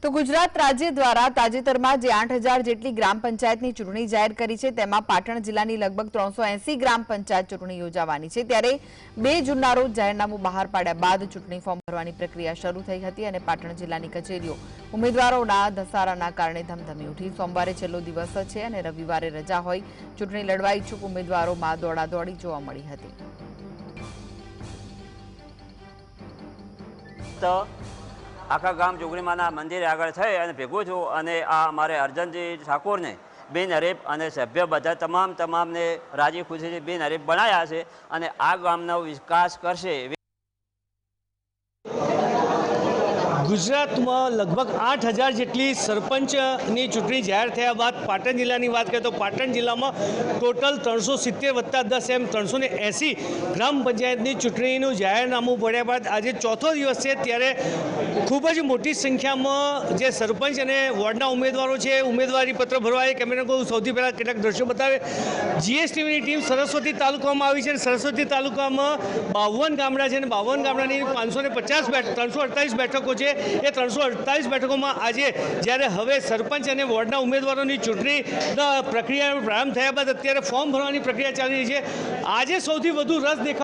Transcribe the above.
તો ગુજરાત રાજ્ય દ્વારા તાજેતરમાં જે 8000 જેટલી ગ્રામ પંચાયતની ચૂંટણી જાહેર કરી છે તેમાં પાટણ જિલ્લાની લગભગ 380 ગ્રામ પંચાયત ચૂંટણી યોજાવાની છે। ત્યારે 2 જૂનના રોજ જાહેરનામું બહાર પાડ્યા બાદ ચૂંટણી ફોર્મ ભરવાની પ્રક્રિયા શરૂ થઈ હતી અને પાટણ જિલ્લાની કચેરીઓ ઉમેદવારોના ધસારાના કારણે ધમધમી ઉઠી। સોમવારે છેલ્લો દિવસ છે અને રવિવારે રજા હોય ચૂંટણી લડવા ઈચ્છુક ઉમેદવારોમાં દોડાદોડી જોવા મળી હતી। आखा गाम जोगणीमाना मंदिर आगळ थई अने भेगो छुं अने आ अमारे अर्जनजी ठाकोर ने बिनहरीफ अने सभ्य बधा तमाम ने राजी खुशी बिनहरीफ बनाया छे अने आ गामनो विकास करशे। गुजरात में लगभग 8000 जेटली सरपंचनी चूंटणी जाहिर थया बाद पाटण जिल्लानी बात करें तो पाटण जिल्ला में टोटल 370 + 10 एम 380 ग्राम पंचायतनी चूंटणीनुं जाहेरनामું पड्या बाद आज चौथो दिवस है त्यारे खूब ज मोटी संख्या में जे सरपंच अने वोर्डना उम्मीदवारों है उम्मीदवारी पत्र भरवा कैमरा को सौथी पहला केटलाक दृश्यों बतावे। जीएसटीवी टीम सरस्वती तालुका में आई है। सरस्वती तालुका में 52 गामड़ा है। 52 गामडानी 550 348 बैठकों है। ये 348 बैठकों में आज जयरे हवे सरपंच और वोर्डना उम्मीदवारों चूंटणी प्रक्रिया प्रारंभ थया बाद अत्यारे फॉर्म भरवानी प्रक्रिया चाली रही है। आज सौथी वधु रस देखा